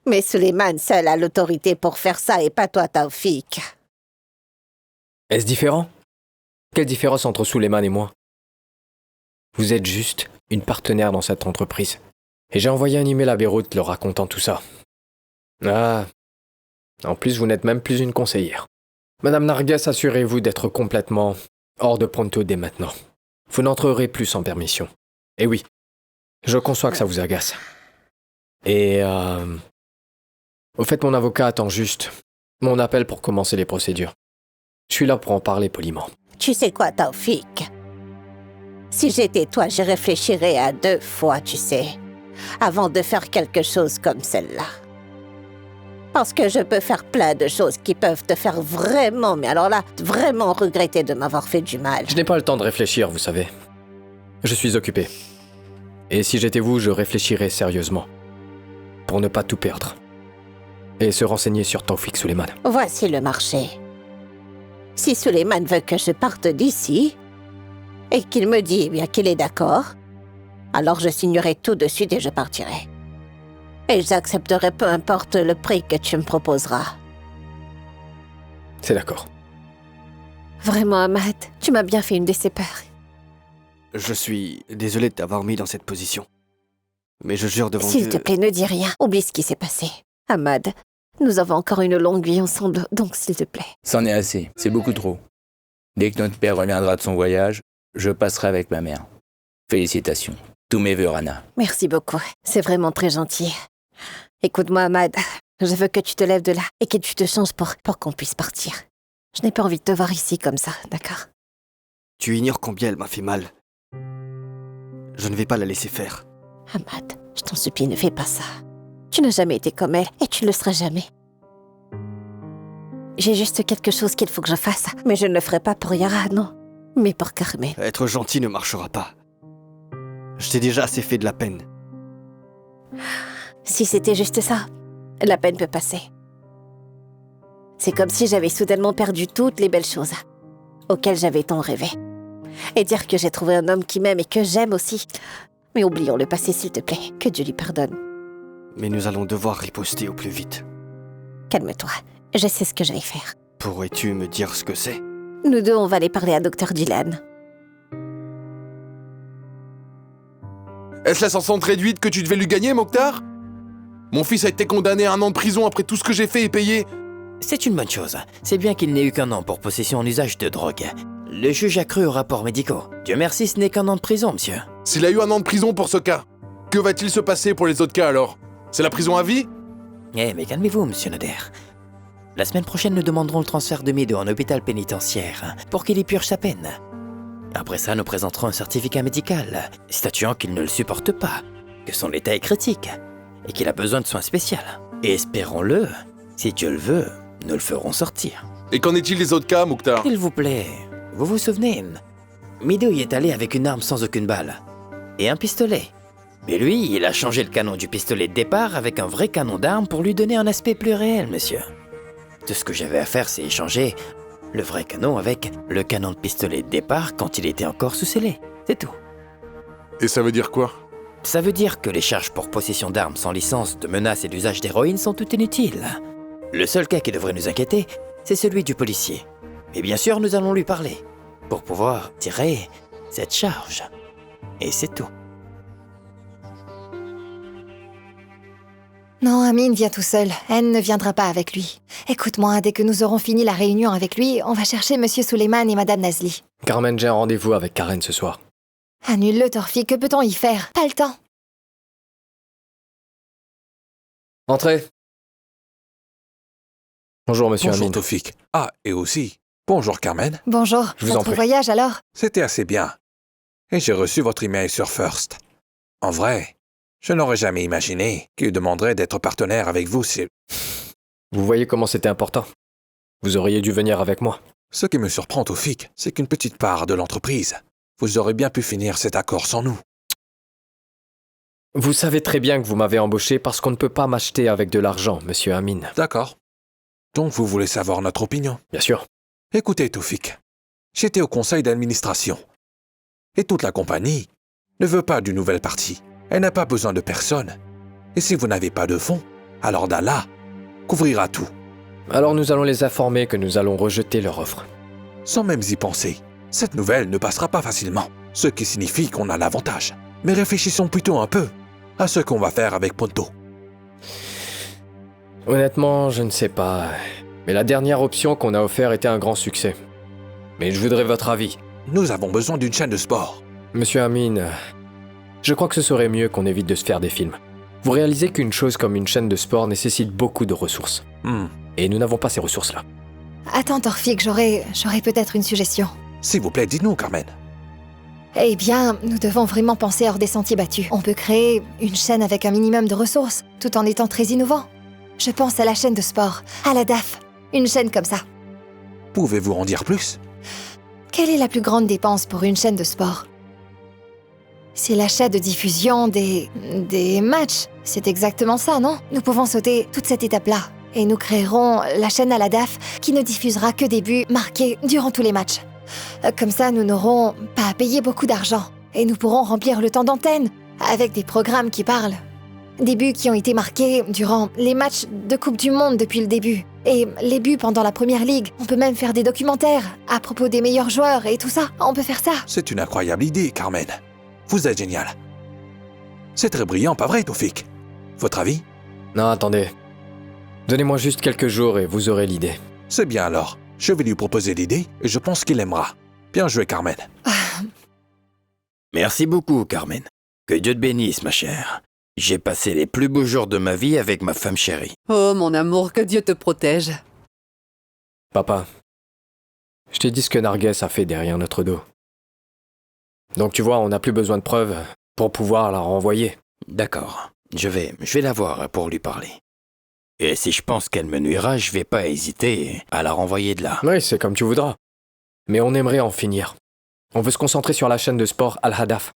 Mais Suleiman seul a l'autorité pour faire ça et pas toi, Taoufik. Est-ce différent? Quelle différence entre Suleiman et moi? Vous êtes juste une partenaire dans cette entreprise. Et j'ai envoyé un email à Beyrouth leur racontant tout ça. Ah, en plus vous n'êtes même plus une conseillère. Madame Nargas, assurez-vous d'être complètement hors de pronto dès maintenant. Vous n'entrerez plus sans permission. Et oui, je conçois que ça vous agace. Et au fait, mon avocat attend juste mon appel pour commencer les procédures. Je suis là pour en parler poliment. Tu sais quoi, Taoufik? Si j'étais toi, j'y réfléchirais à 2 fois, tu sais, avant de faire quelque chose comme celle-là. Parce que je peux faire plein de choses qui peuvent te faire vraiment, mais alors là, vraiment regretter de m'avoir fait du mal. Je n'ai pas le temps de réfléchir, vous savez. Je suis occupé. Et si j'étais vous, je réfléchirais sérieusement. Pour ne pas tout perdre. Et se renseigner sur Taoufik Suleiman. Voici le marché. Si Suleiman veut que je parte d'ici, et qu'il me dit bien qu'il est d'accord, alors je signerai tout de suite et je partirai. Et j'accepterai peu importe le prix que tu me proposeras. C'est d'accord. Vraiment, Ahmad, tu m'as bien fait une de ces peurs. Je suis désolé de t'avoir mis dans cette position. Mais je jure devant Dieu... S'il te plaît, ne dis rien. Oublie ce qui s'est passé. Ahmad, nous avons encore une longue vie ensemble, donc s'il te plaît. C'en est assez, c'est beaucoup trop. Dès que notre père reviendra de son voyage, je passerai avec ma mère. Félicitations. Tous mes vœux, Rana. Merci beaucoup. C'est vraiment très gentil. Écoute-moi, Ahmad. Je veux que tu te lèves de là et que tu te changes pour qu'on puisse partir. Je n'ai pas envie de te voir ici comme ça, d'accord? Tu ignores combien elle m'a fait mal. Je ne vais pas la laisser faire. Ahmad, je t'en supplie, ne fais pas ça. Tu n'as jamais été comme elle et tu ne le seras jamais. J'ai juste quelque chose qu'il faut que je fasse, mais je ne le ferai pas pour Yara, non. Mais pour Carmen. Être gentil ne marchera pas. Je t'ai déjà assez fait de la peine. Si c'était juste ça, la peine peut passer. C'est comme si j'avais soudainement perdu toutes les belles choses auxquelles j'avais tant rêvé. Et dire que j'ai trouvé un homme qui m'aime et que j'aime aussi. Mais oublions le passé, s'il te plaît. Que Dieu lui pardonne. Mais nous allons devoir riposter au plus vite. Calme-toi. Je sais ce que je vais faire. Pourrais-tu me dire ce que c'est? Nous deux, on va aller parler à Dr. Dylan. Est-ce la sentence réduite que tu devais lui gagner, Mokhtar? Mon fils a été condamné à 1 an de prison après tout ce que j'ai fait et payé. C'est une bonne chose. C'est bien qu'il n'ait eu qu'1 an pour possession en usage de drogue. Le juge a cru aux rapports médicaux. Dieu merci, ce n'est qu'1 an de prison, monsieur. S'il a eu 1 an de prison pour ce cas, que va-t-il se passer pour les autres cas alors? C'est la prison à vie? Eh, mais calmez-vous, monsieur Nader. La semaine prochaine, nous demanderons le transfert de Mido en hôpital pénitentiaire pour qu'il y purge sa peine. Après ça, nous présenterons un certificat médical statuant qu'il ne le supporte pas, que son état est critique et qu'il a besoin de soins spéciaux. Et espérons-le, si Dieu le veut, nous le ferons sortir. Et qu'en est-il des autres cas, Mokhtar? S'il vous plaît, vous vous souvenez, Mido y est allé avec une arme sans aucune balle et un pistolet. Mais lui, il a changé le canon du pistolet de départ avec un vrai canon d'arme pour lui donner un aspect plus réel, monsieur. Tout ce que j'avais à faire, c'est échanger le vrai canon avec le canon de pistolet de départ quand il était encore sous scellé. C'est tout. Et ça veut dire quoi? Ça veut dire que les charges pour possession d'armes sans licence, de menaces et d'usage d'héroïne sont toutes inutiles. Le seul cas qui devrait nous inquiéter, c'est celui du policier. Mais bien sûr, nous allons lui parler pour pouvoir tirer cette charge. Et c'est tout. Non, Amin vient tout seul. Anne ne viendra pas avec lui. Écoute-moi, dès que nous aurons fini la réunion avec lui, on va chercher Monsieur Suleiman et Madame Nazli. Carmen, j'ai un rendez-vous avec Karen ce soir. Annule-le, Torfi, que peut-on y faire? Pas le temps. Entrez. Bonjour, monsieur Bonjour, Amin. Taoufik. Ah, et aussi, bonjour, Carmen. Bonjour, Je vous en votre prie. voyage alors? C'était assez bien. Et j'ai reçu votre email sur First. En vrai, je n'aurais jamais imaginé qu'il demanderait d'être partenaire avec vous si... Vous voyez comment c'était important. Vous auriez dû venir avec moi. Ce qui me surprend, Taoufik, c'est qu'une petite part de l'entreprise. Vous aurez bien pu finir cet accord sans nous. Vous savez très bien que vous m'avez embauché parce qu'on ne peut pas m'acheter avec de l'argent, monsieur Amin. D'accord. Donc vous voulez savoir notre opinion? Bien sûr. Écoutez, Taoufik, j'étais au conseil d'administration. Et toute la compagnie ne veut pas d'une nouvelle partie. Elle n'a pas besoin de personne. Et si vous n'avez pas de fonds, alors Dalla couvrira tout, Alors nous allons les informer que nous allons rejeter leur offre. sans même y penser. Cette nouvelle ne passera pas facilement, ce qui signifie qu'on a l'avantage. Mais réfléchissons plutôt un peu à ce qu'on va faire avec Ponto. Honnêtement, je ne sais pas. Mais la dernière option qu'on a offerte était un grand succès. Mais je voudrais votre avis. Nous avons besoin d'une chaîne de sport. Monsieur Amin, je crois que ce serait mieux qu'on évite de se faire des films. Vous réalisez qu'une chose comme une chaîne de sport nécessite beaucoup de ressources. Et nous n'avons pas ces ressources-là. Attends, Torfik, j'aurais peut-être une suggestion. S'il vous plaît, dites-nous, Carmen. Eh bien, nous devons vraiment penser hors des sentiers battus. On peut créer une chaîne avec un minimum de ressources, tout en étant très innovant. Je pense à la chaîne de sport, à la DAF. Une chaîne comme ça. Pouvez-vous en dire plus? Quelle est la plus grande dépense pour une chaîne de sport? C'est l'achat de diffusion des matchs. C'est exactement ça, non? Nous pouvons sauter toute cette étape-là. Et nous créerons la chaîne à la DAF qui ne diffusera que des buts marqués durant tous les matchs. Comme ça, nous n'aurons pas à payer beaucoup d'argent. Et nous pourrons remplir le temps d'antenne avec des programmes qui parlent. Des buts qui ont été marqués durant les matchs de Coupe du Monde depuis le début. Et les buts pendant la Première Ligue. On peut même faire des documentaires à propos des meilleurs joueurs et tout ça. On peut faire ça. C'est une incroyable idée, Carmen. Vous êtes génial. C'est très brillant, pas vrai, Taufik? Votre avis? Non, attendez. Donnez-moi juste quelques jours et vous aurez l'idée. C'est bien alors. Je vais lui proposer l'idée et je pense qu'il aimera. Bien joué, Carmen. Merci beaucoup, Carmen. Que Dieu te bénisse, ma chère. J'ai passé les plus beaux jours de ma vie avec ma femme chérie. Oh, mon amour, que Dieu te protège. Papa, je t'ai dit ce que Narguez a fait derrière notre dos. Donc tu vois, on n'a plus besoin de preuves pour pouvoir la renvoyer. D'accord. Je vais la voir pour lui parler. Et si je pense qu'elle me nuira, je vais pas hésiter à la renvoyer de là. Oui, c'est comme tu voudras. Mais on aimerait en finir. On veut se concentrer sur la chaîne de sport Al-Hadaf.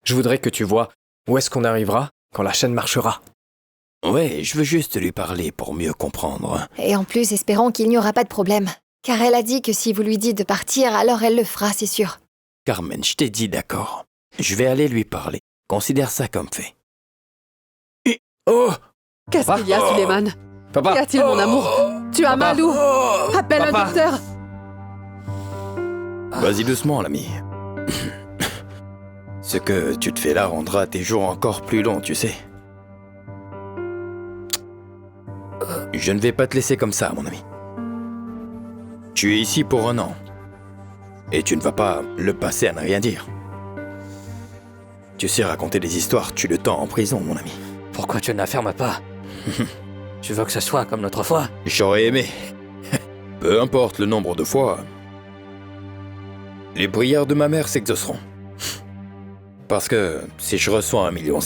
Je voudrais que tu vois où est-ce qu'on arrivera quand la chaîne marchera. Ouais, je veux juste lui parler pour mieux comprendre. Et en plus, espérons qu'il n'y aura pas de problème. Car elle a dit que si vous lui dites de partir, alors elle le fera, c'est sûr. Carmen, je t'ai dit d'accord. Je vais aller lui parler. Considère ça comme fait. Oh! Qu'est-ce qu'il y a, Suleiman? Papa! Qu'y a-t-il, mon amour? Tu as mal où? Appelle un docteur! Vas-y doucement, l'ami. Ce que tu te fais là rendra tes jours encore plus longs, tu sais. Je ne vais pas te laisser comme ça, mon ami. Tu es ici pour 1 an. Et tu ne vas pas le passer à ne rien dire. Tu sais raconter des histoires, tue le temps en prison, mon ami. Pourquoi tu ne la fermes pas? Tu veux que ce soit comme l'autre fois? J'aurais aimé. Peu importe le nombre de fois, les prières de ma mère s'exauceront. Parce que si je reçois 1,5 million,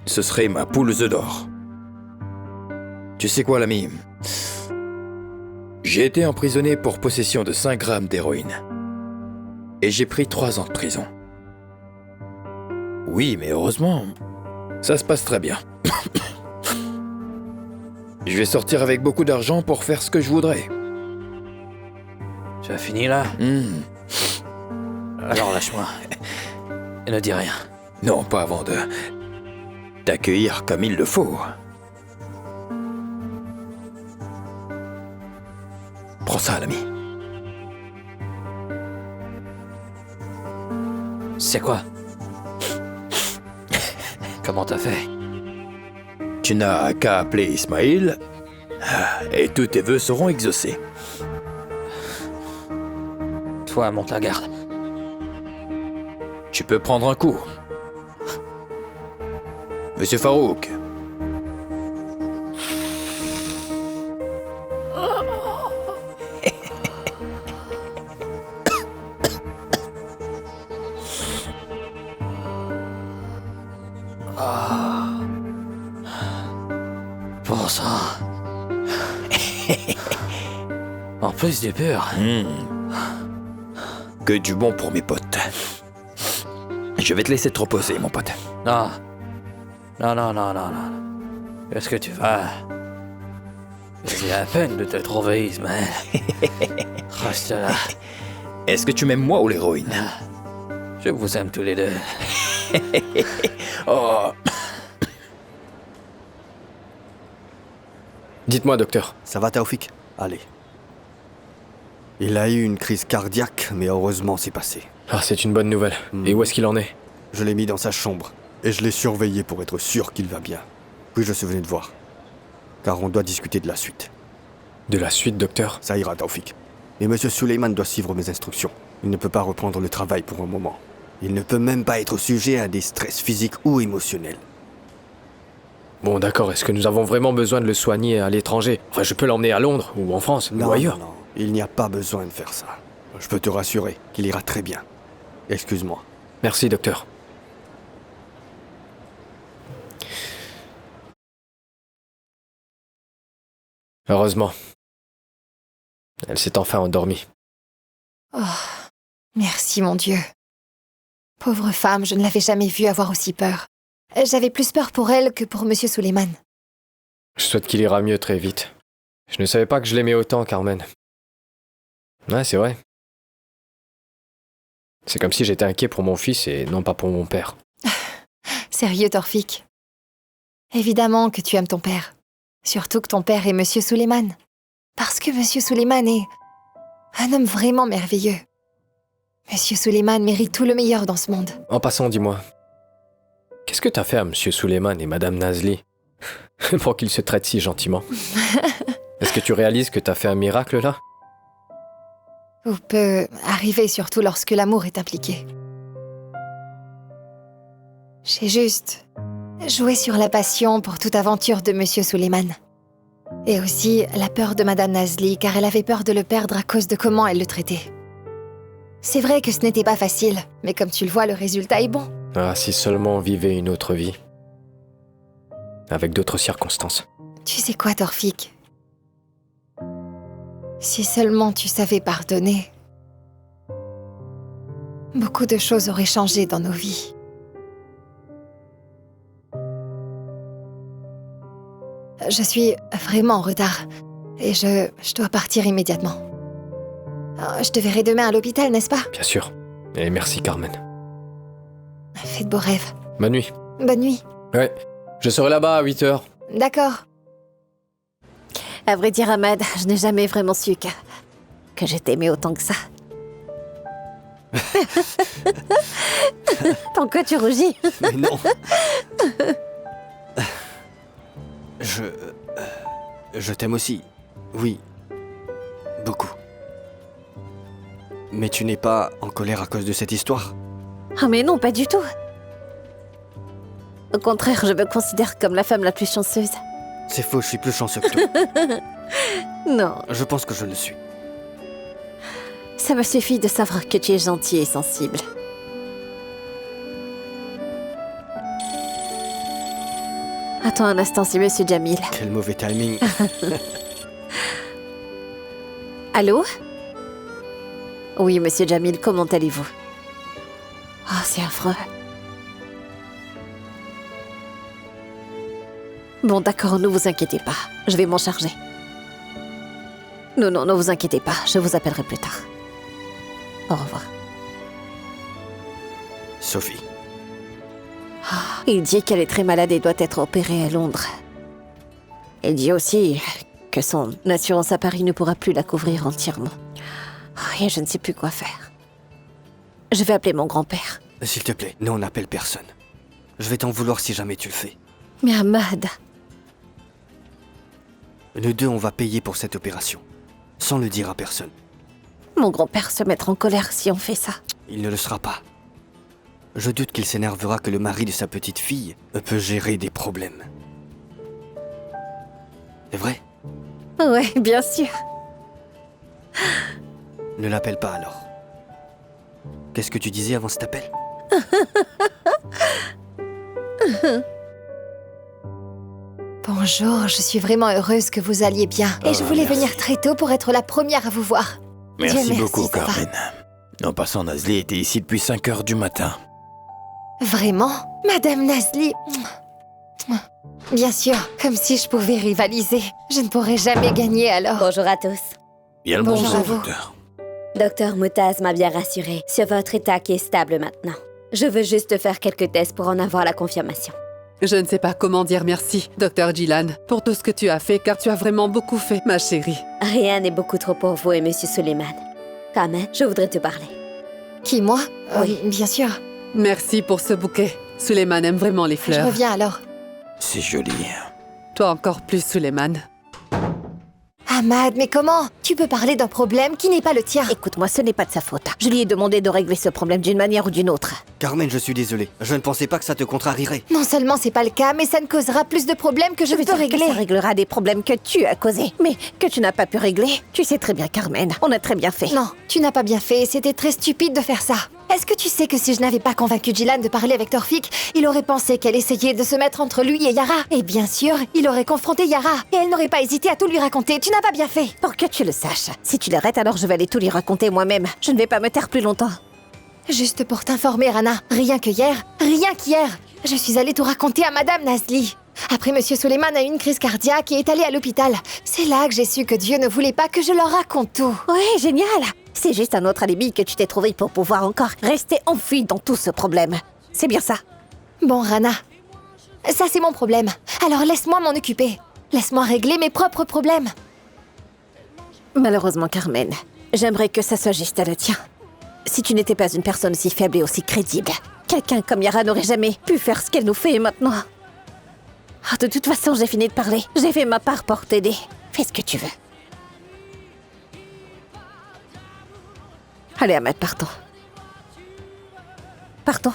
ce serait ma poule aux œufs d'or. Tu sais quoi, l'ami? J'ai été emprisonné pour possession de 5 grammes d'héroïne. Et j'ai pris 3 ans de prison. Oui, mais heureusement, ça se passe très bien. Je vais sortir avec beaucoup d'argent pour faire ce que je voudrais. Tu as fini là? Alors lâche-moi. Et ne dis rien. Non, pas avant de t'accueillir comme il le faut. Prends ça, l'ami. C'est quoi? Comment t'as fait? Tu n'as qu'à appeler Ismaïl et tous tes vœux seront exaucés. Toi, monte la garde. Tu peux prendre un coup. Monsieur Farouk. Bon sang. En plus du pur. Que du bon pour mes potes. Je vais te laisser te reposer, mon pote. Non. Non. Est-ce que tu vas? J'ai la peine de te trouver, Ismaël. Reste là. Est-ce que tu m'aimes moi ou l'héroïne? Je vous aime tous les deux. Oh, Dites-moi, docteur. Ça va, Taoufik? Allez. Il a eu une crise cardiaque, mais heureusement c'est passé. Ah, c'est une bonne nouvelle. Et où est-ce qu'il en est? Je l'ai mis dans sa chambre, et je l'ai surveillé pour être sûr qu'il va bien. Puis je suis venu te voir. Car on doit discuter de la suite. De la suite, docteur? Ça ira, Taoufik. Mais Monsieur Suleiman doit suivre mes instructions. Il ne peut pas reprendre le travail pour un moment. Il ne peut même pas être sujet à des stress physiques ou émotionnels. Bon, d'accord. Est-ce que nous avons vraiment besoin de le soigner à l'étranger? Enfin, je peux l'emmener à Londres, ou en France, ou ailleurs. Non, il n'y a pas besoin de faire ça. Je peux te rassurer qu'il ira très bien. Excuse-moi. Merci, docteur. Heureusement. Elle s'est enfin endormie. Oh, merci mon Dieu. Pauvre femme, je ne l'avais jamais vue avoir aussi peur. J'avais plus peur pour elle que pour Monsieur Suleiman. Je souhaite qu'il ira mieux très vite. Je ne savais pas que je l'aimais autant, Carmen. Ouais, c'est vrai. C'est comme si j'étais inquiet pour mon fils et non pas pour mon père. Sérieux, Torfik. Évidemment que tu aimes ton père. Surtout que ton père est Monsieur Suleiman. Parce que Monsieur Suleiman est un homme vraiment merveilleux. Monsieur Suleiman mérite tout le meilleur dans ce monde. En passant, dis-moi, qu'est-ce que t'as fait à Monsieur Suleiman et Madame Nazli pour qu'ils se traitent si gentiment? Est-ce que tu réalises que t'as fait un miracle, là? Ou peut arriver surtout lorsque l'amour est impliqué. J'ai juste joué sur la passion pour toute aventure de Monsieur Suleiman. Et aussi la peur de Madame Nazli, car elle avait peur de le perdre à cause de comment elle le traitait. C'est vrai que ce n'était pas facile, mais comme tu le vois, le résultat est bon. Ah, si seulement on vivait une autre vie. Avec d'autres circonstances. Tu sais quoi, Torfik? Si seulement tu savais pardonner, beaucoup de choses auraient changé dans nos vies. Je suis vraiment en retard et je dois partir immédiatement. Je te verrai demain à l'hôpital, n'est-ce pas? Bien sûr. Et merci, Carmen. Fais de beaux rêves. Bonne nuit. Bonne nuit. Ouais. Je serai là-bas à 8h. D'accord. À vrai dire, Ahmad, je n'ai jamais vraiment su que je t'aimais autant que ça. Tant que tu rougis. Mais non. Je t'aime aussi. Oui. Beaucoup. Mais tu n'es pas en colère à cause de cette histoire? Ah mais non, pas du tout. Au contraire, je me considère comme la femme la plus chanceuse. C'est faux, je suis plus chanceux que toi. Non, Je pense que je le suis. ça me suffit de savoir que tu es gentil et sensible. Attends un instant, c'est Monsieur Jamil. Quel mauvais timing. Allô? Oui, Monsieur Jamil, comment allez-vous? Oh, c'est affreux. Bon, d'accord, ne vous inquiétez pas. Je vais m'en charger. Non, ne vous inquiétez pas. Je vous appellerai plus tard. Au revoir. Sophie. Il dit qu'elle est très malade et doit être opérée à Londres. Il dit aussi que son assurance à Paris ne pourra plus la couvrir entièrement. Et je ne sais plus quoi faire. Je vais appeler mon grand-père. S'il te plaît, non, on n'appelle personne. Je vais t'en vouloir si jamais tu le fais. Mais Ahmad... Nous deux, on va payer pour cette opération. Sans le dire à personne. Mon grand-père se mettra en colère si on fait ça. Il ne le sera pas. Je doute qu'il s'énervera que le mari de sa petite fille peut gérer des problèmes. C'est vrai? Ouais, bien sûr. Ne l'appelle pas alors. Qu'est-ce que tu disais avant cet appel? Bonjour, je suis vraiment heureuse que vous alliez bien. Et je voulais venir très tôt pour être la première à vous voir. Merci Dieu beaucoup, ça va. Carmen. En passant, Nazli était ici depuis 5 heures du matin. Vraiment? Madame Nazli... Bien sûr, comme si je pouvais rivaliser. Je ne pourrais jamais gagner alors. Bonjour à tous. Bien le Bonjour bonjour, à vous. docteur. Docteur Moutaz m'a bien rassuré sur votre état qui est stable maintenant. Je veux juste faire quelques tests pour en avoir la confirmation. Je ne sais pas comment dire merci, Docteur Jilan, pour tout ce que tu as fait, car tu as vraiment beaucoup fait, ma chérie. Rien n'est beaucoup trop pour vous et Monsieur Suleiman. Carmen, je voudrais te parler. Qui, moi? Oui. Bien sûr. Merci pour ce bouquet. Suleiman aime vraiment les fleurs. Je reviens alors. C'est joli. Toi encore plus, Suleiman. Ahmad, mais comment? Tu peux parler d'un problème qui n'est pas le tien. Écoute-moi, ce n'est pas de sa faute. Je lui ai demandé de régler ce problème d'une manière ou d'une autre. Carmen, je suis désolé. Je ne pensais pas que ça te contrarierait. Non seulement c'est pas le cas, mais ça ne causera plus de problèmes que je peux régler. Que ça réglera des problèmes que tu as causés, mais que tu n'as pas pu régler. Tu sais très bien, Carmen. On a très bien fait. Non, tu n'as pas bien fait. C'était très stupide de faire ça. Est-ce que tu sais que si je n'avais pas convaincu Jilan de parler avec Torfik, il aurait pensé qu'elle essayait de se mettre entre lui et Yara? Et bien sûr, il aurait confronté Yara. Et elle n'aurait pas hésité à tout lui raconter. Tu n'as pas bien fait. Pour que tu le saches. Si tu l'arrêtes, alors je vais aller tout lui raconter moi-même. Je ne vais pas me taire plus longtemps. Juste pour t'informer, Rana, rien qu'hier, je suis allée tout raconter à Madame Nazli. Après, Monsieur Suleiman a eu une crise cardiaque et est allé à l'hôpital. C'est là que j'ai su que Dieu ne voulait pas que je leur raconte tout. Ouais, génial. C'est juste un autre alibi que tu t'es trouvé pour pouvoir encore rester enfui dans tout ce problème. C'est bien ça. Bon, Rana, ça c'est mon problème. Alors laisse-moi m'en occuper. Laisse-moi régler mes propres problèmes. Malheureusement, Carmen, j'aimerais que ça soit juste le tien. Si tu n'étais pas une personne aussi faible et aussi crédible, quelqu'un comme Yara n'aurait jamais pu faire ce qu'elle nous fait maintenant. Oh, de toute façon, j'ai fini de parler. J'ai fait ma part pour t'aider. Fais ce que tu veux. Allez, Ahmed, partons. Partons.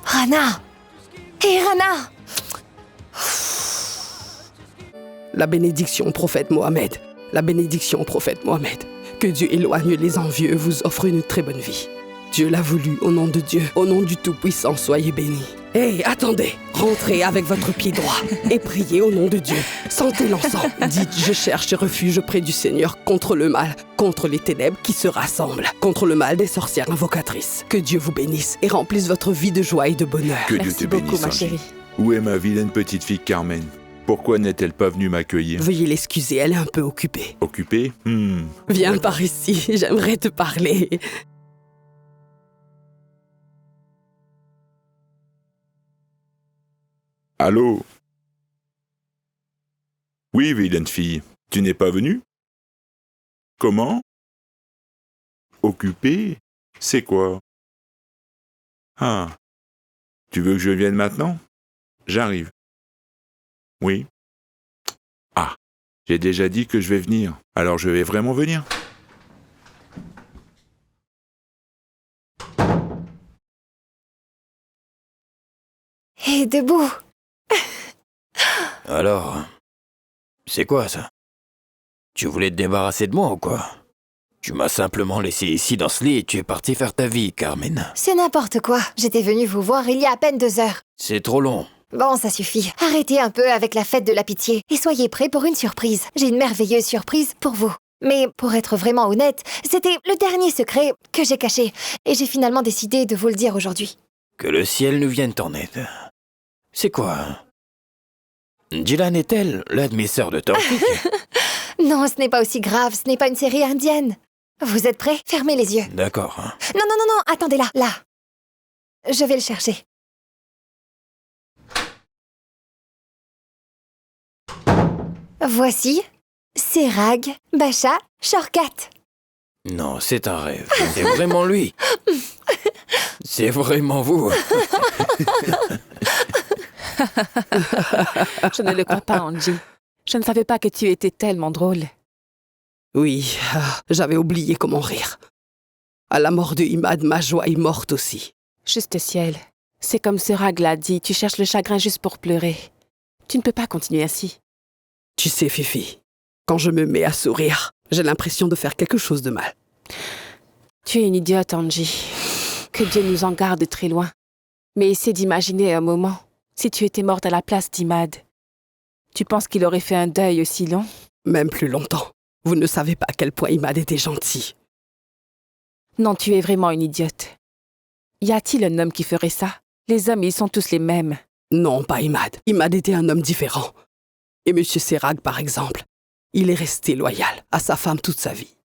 Rana! Hé, Rana! La bénédiction, prophète Mohamed. La bénédiction, prophète Mohamed. Que Dieu éloigne les envieux et vous offre une très bonne vie. Dieu l'a voulu, au nom de Dieu, au nom du Tout-Puissant, soyez bénis. Hé, attendez, rentrez avec votre pied droit et priez au nom de Dieu. Sentez l'encens. Dites, je cherche refuge près du Seigneur contre le mal, contre les ténèbres qui se rassemblent, contre le mal des sorcières invocatrices. Que Dieu vous bénisse et remplisse votre vie de joie et de bonheur. Que Dieu te bénisse, ma chérie. Où est ma vilaine petite fille Carmen? Pourquoi n'est-elle pas venue m'accueillir? Veuillez l'excuser, elle est un peu occupée. Occupée? Viens par ici, j'aimerais te parler. Allô? Oui, vilaine fille. Tu n'es pas venue? Comment? Occupée? C'est quoi? Ah. Tu veux que je vienne maintenant? J'arrive. Oui. Ah. J'ai déjà dit que je vais venir. Alors je vais vraiment venir. Hé, debout! Alors, c'est quoi ça? Tu voulais te débarrasser de moi ou quoi? Tu m'as simplement laissé ici dans ce lit et tu es parti faire ta vie, Carmen. C'est n'importe quoi. J'étais venue vous voir il y a à peine 2 heures. C'est trop long. Bon, ça suffit. Arrêtez un peu avec la fête de la pitié et soyez prêts pour une surprise. J'ai une merveilleuse surprise pour vous. Mais pour être vraiment honnête, c'était le dernier secret que j'ai caché et j'ai finalement décidé de vous le dire aujourd'hui. Que le ciel nous vienne en aide. C'est quoi? Jilan est-elle la demi-sœur de Torfik? Non, ce n'est pas aussi grave, ce n'est pas une série indienne. Vous êtes prêts? Fermez les yeux. D'accord. Non, attendez là, là. Je vais le chercher. Voici Serag, Basha, Shorkat. Non, c'est un rêve. C'est vraiment lui. C'est vraiment vous. Je ne le crois pas, Angie. Je ne savais pas que tu étais tellement drôle. Oui, j'avais oublié comment rire. À la mort de Imad, ma joie est morte aussi. Juste ciel. C'est comme Serag l'a dit, tu cherches le chagrin juste pour pleurer. Tu ne peux pas continuer ainsi. Tu sais, Fifi, quand je me mets à sourire, j'ai l'impression de faire quelque chose de mal. Tu es une idiote, Angie. Que Dieu nous en garde très loin. Mais essaie d'imaginer un moment, si tu étais morte à la place d'Imad. Tu penses qu'il aurait fait un deuil aussi long? Même plus longtemps. Vous ne savez pas à quel point Imad était gentil. Non, tu es vraiment une idiote. Y a-t-il un homme qui ferait ça? Les hommes, ils sont tous les mêmes. Non, pas Imad. Imad était un homme différent. Et Monsieur Serag, par exemple. Il est resté loyal à sa femme toute sa vie.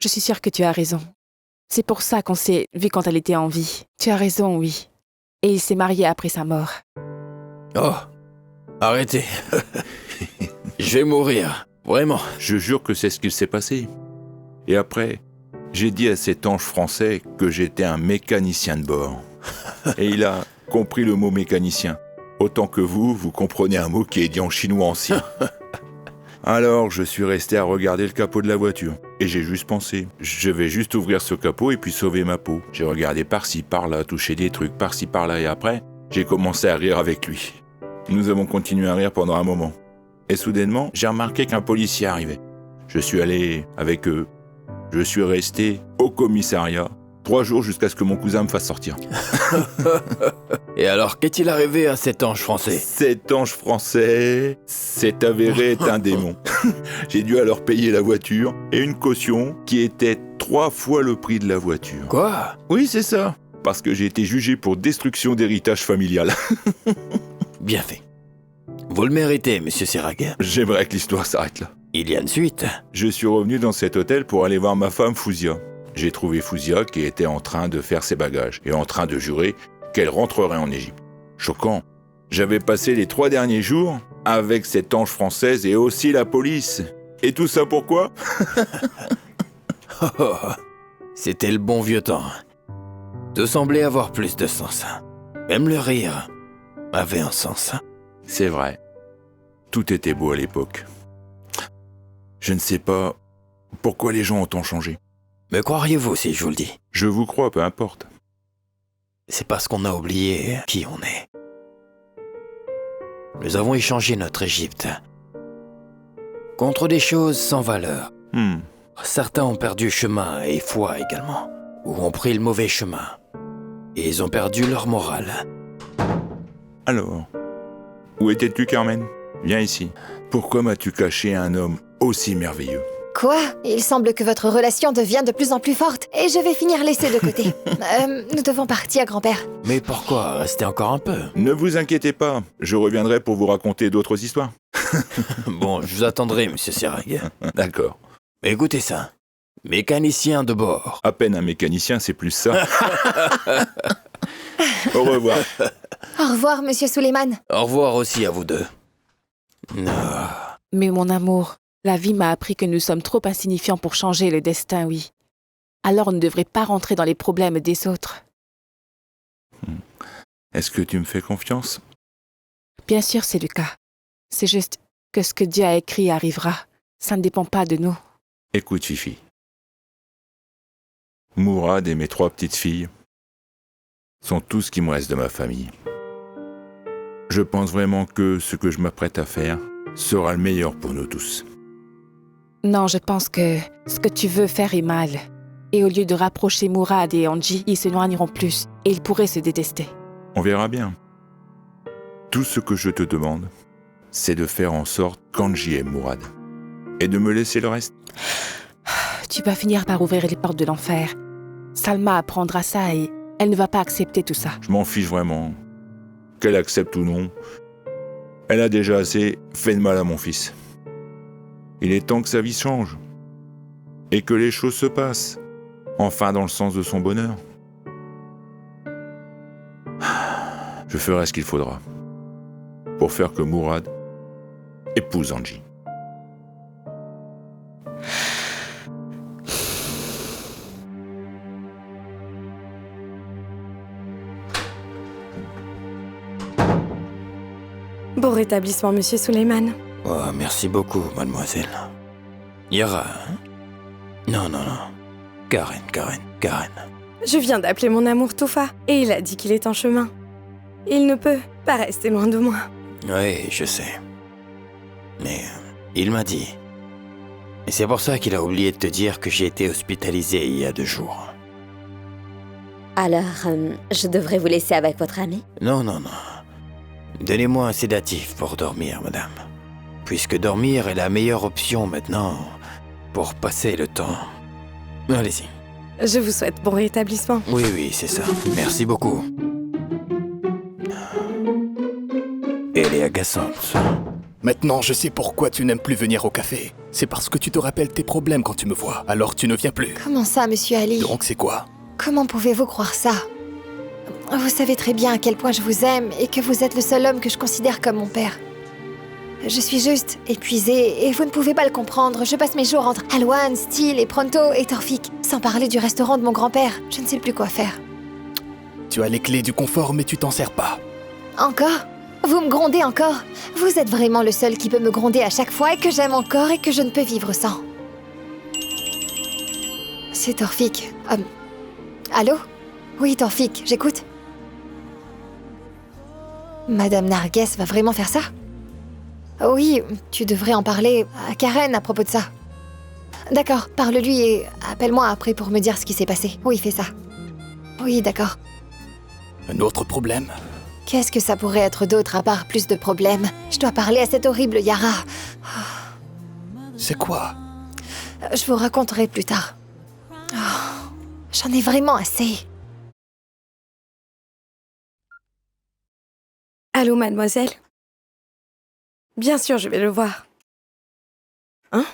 Je suis sûre que tu as raison. C'est pour ça qu'on s'est vu quand elle était en vie. Tu as raison, oui. Et il s'est marié après sa mort. Oh, arrêtez. Je vais mourir, vraiment. Je jure que c'est ce qu'il s'est passé. Et après, j'ai dit à cet ange français que j'étais un mécanicien de bord. Et il a compris le mot mécanicien. Autant que vous comprenez un mot qui est dit en chinois ancien. Alors, je suis resté à regarder le capot de la voiture. Et j'ai juste pensé, je vais juste ouvrir ce capot et puis sauver ma peau. J'ai regardé par-ci, par-là, touché des trucs par-ci, par-là, et après, j'ai commencé à rire avec lui. Nous avons continué à rire pendant un moment. Et soudainement, j'ai remarqué qu'un policier arrivait. Je suis allé avec eux. Je suis resté au commissariat 3 jours jusqu'à ce que mon cousin me fasse sortir. Et alors, qu'est-il arrivé à cet ange français? Cet ange français s'est avéré être un démon. J'ai dû alors payer la voiture et une caution qui était 3 fois le prix de la voiture. Quoi? Oui, c'est ça. Parce que j'ai été jugé pour destruction d'héritage familial. Bien fait. Vous le méritez, monsieur Sirag. J'aimerais que l'histoire s'arrête là. Il y a une suite. Je suis revenu dans cet hôtel pour aller voir ma femme Fouzia. J'ai trouvé Fouzia qui était en train de faire ses bagages et en train de jurer qu'elle rentrerait en Égypte. Choquant. J'avais passé les 3 derniers jours avec cette ange française et aussi la police. Et tout ça pourquoi? C'était le bon vieux temps. Tout semblait avoir plus de sens. Même le rire avait un sens. C'est vrai. Tout était beau à l'époque. Je ne sais pas pourquoi les gens ont tant changé. Me croiriez-vous si je vous le dis? Je vous crois, peu importe. C'est parce qu'on a oublié qui on est. Nous avons échangé notre Égypte contre des choses sans valeur. Certains ont perdu chemin et foi également, ou ont pris le mauvais chemin. Et ils ont perdu leur morale. Alors, où étais-tu, Carmen? Viens ici. Pourquoi m'as-tu caché un homme aussi merveilleux? Quoi? Il semble que votre relation devient de plus en plus forte et je vais finir laissé de côté. Nous devons partir, grand-père. Mais pourquoi? Restez encore un peu. Ne vous inquiétez pas, je reviendrai pour vous raconter d'autres histoires. Bon, je vous attendrai, monsieur Sirag. D'accord. Écoutez ça. Mécanicien de bord. À peine un mécanicien, c'est plus ça. Au revoir. Au revoir, monsieur Suleiman. Au revoir aussi à vous deux. Mais mon amour, la vie m'a appris que nous sommes trop insignifiants pour changer le destin, oui. Alors on ne devrait pas rentrer dans les problèmes des autres. Est-ce que tu me fais confiance? Bien sûr, c'est le cas. C'est juste que ce que Dieu a écrit arrivera. Ça ne dépend pas de nous. Écoute, Fifi. Mourad et mes 3 petites filles sont tout ce qui me reste de ma famille. Je pense vraiment que ce que je m'apprête à faire sera le meilleur pour nous tous. Non, je pense que ce que tu veux faire est mal. Et au lieu de rapprocher Mourad et Angie, ils s'éloigneront plus et ils pourraient se détester. On verra bien. Tout ce que je te demande, c'est de faire en sorte qu'Angie aime Mourad. Et de me laisser le reste. Tu vas finir par ouvrir les portes de l'enfer. Salma apprendra ça et elle ne va pas accepter tout ça. Je m'en fiche vraiment. Qu'elle accepte ou non, elle a déjà assez fait de mal à mon fils. Il est temps que sa vie change. Et que les choses se passent. Enfin dans le sens de son bonheur. Je ferai ce qu'il faudra. Pour faire que Mourad épouse Angie. Bon rétablissement, monsieur Suleiman. Oh, merci beaucoup, mademoiselle. Yara, hein? Non. Karen. Je viens d'appeler mon amour Toufa, et il a dit qu'il est en chemin. Il ne peut pas rester loin de moi. Oui, je sais. Mais il m'a dit. Et c'est pour ça qu'il a oublié de te dire que j'ai été hospitalisé il y a 2 jours. Alors, je devrais vous laisser avec votre ami? Non. Donnez-moi un sédatif pour dormir, madame. Puisque dormir est la meilleure option maintenant pour passer le temps. Allez-y. Je vous souhaite bon rétablissement. Oui, c'est ça. Merci beaucoup. Elle est agaçante. Maintenant, je sais pourquoi tu n'aimes plus venir au café. C'est parce que tu te rappelles tes problèmes quand tu me vois, alors tu ne viens plus. Comment ça, monsieur Ali? Donc c'est quoi? Comment pouvez-vous croire ça? Vous savez très bien à quel point je vous aime et que vous êtes le seul homme que je considère comme mon père. Je suis juste épuisée et vous ne pouvez pas le comprendre. Je passe mes jours entre Alwan, Steele et Pronto et Torfik. Sans parler du restaurant de mon grand-père. Je ne sais plus quoi faire. Tu as les clés du confort, mais tu t'en sers pas. Encore? Vous me grondez encore? Vous êtes vraiment le seul qui peut me gronder à chaque fois et que j'aime encore et que je ne peux vivre sans. C'est Torfik. Allô? Oui, Torfik, j'écoute. Madame Narges va vraiment faire ça? Oui, tu devrais en parler à Karen à propos de ça. D'accord, parle-lui et appelle-moi après pour me dire ce qui s'est passé. Oui, fais ça. Oui, d'accord. Un autre problème? Qu'est-ce que ça pourrait être d'autre à part plus de problèmes? Je dois parler à cette horrible Yara. C'est quoi? Je vous raconterai plus tard. Oh, j'en ai vraiment assez. Allô, mademoiselle? Bien sûr, je vais le voir. Hein?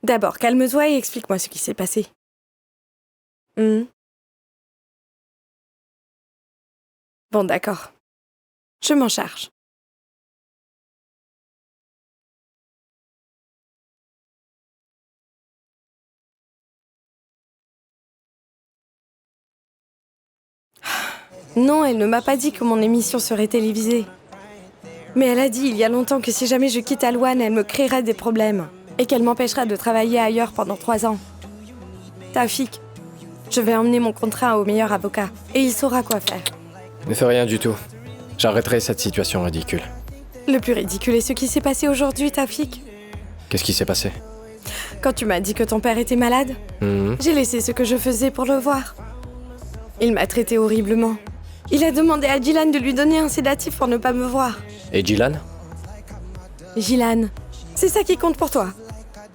D'abord, calme-toi et explique-moi ce qui s'est passé. Bon, d'accord. Je m'en charge. Non, elle ne m'a pas dit que mon émission serait télévisée. Mais elle a dit il y a longtemps que si jamais je quitte Alwan, elle me créera des problèmes. Et qu'elle m'empêchera de travailler ailleurs pendant 3 ans. Taoufik, je vais emmener mon contrat au meilleur avocat. Et il saura quoi faire. Ne fais rien du tout. J'arrêterai cette situation ridicule. Le plus ridicule est ce qui s'est passé aujourd'hui, Taoufik. Qu'est-ce qui s'est passé? Quand tu m'as dit que ton père était malade, j'ai laissé ce que je faisais pour le voir. Il m'a traité horriblement. Il a demandé à Jilan de lui donner un sédatif pour ne pas me voir. Et Jilan? Jilan, c'est ça qui compte pour toi.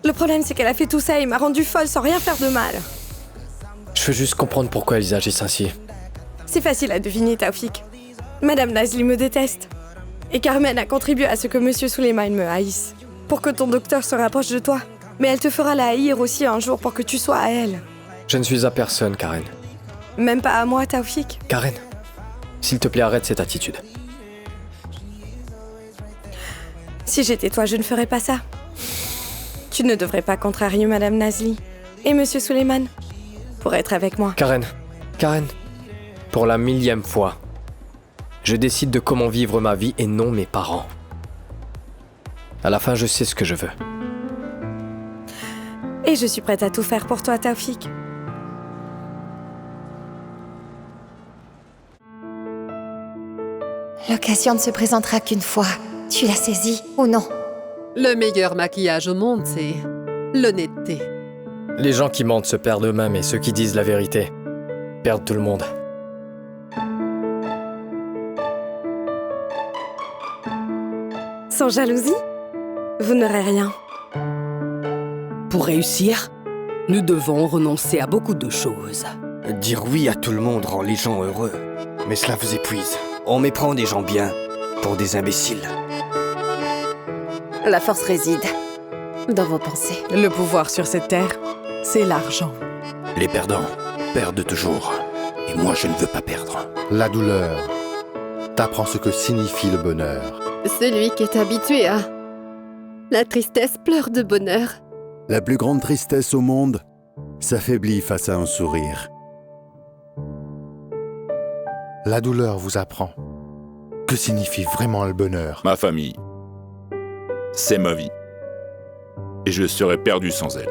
Le problème, c'est qu'elle a fait tout ça et m'a rendue folle sans rien faire de mal. Je veux juste comprendre pourquoi ils agissent ainsi. C'est facile à deviner, Taoufik. Madame Nazli me déteste. Et Carmen a contribué à ce que Monsieur Suleiman me haïsse. Pour que ton docteur se rapproche de toi. Mais elle te fera la haïr aussi un jour pour que tu sois à elle. Je ne suis à personne, Karen. Même pas à moi, Taoufik. Karen, s'il te plaît, arrête cette attitude. Si j'étais toi, je ne ferais pas ça. Tu ne devrais pas contrarier Madame Nazli et Monsieur Suleiman pour être avec moi. Karen, pour la 1000e fois, je décide de comment vivre ma vie et non mes parents. À la fin, je sais ce que je veux. Et je suis prête à tout faire pour toi, Taoufik. L'occasion ne se présentera qu'une fois. Tu l'as saisie ou non? Le meilleur maquillage au monde, c'est l'honnêteté. Les gens qui mentent se perdent eux-mêmes et ceux qui disent la vérité perdent tout le monde. Sans jalousie, vous n'aurez rien. Pour réussir, nous devons renoncer à beaucoup de choses. Dire oui à tout le monde rend les gens heureux. Mais cela vous épuise. On méprend des gens bien pour des imbéciles. La force réside dans vos pensées. Le pouvoir sur cette terre, c'est l'argent. Les perdants perdent toujours. Et moi, je ne veux pas perdre. La douleur t'apprend ce que signifie le bonheur. Celui qui est habitué à la tristesse pleure de bonheur. La plus grande tristesse au monde s'affaiblit face à un sourire. La douleur vous apprend que signifie vraiment le bonheur. Ma famille, c'est ma vie. Et je serais perdu sans elle.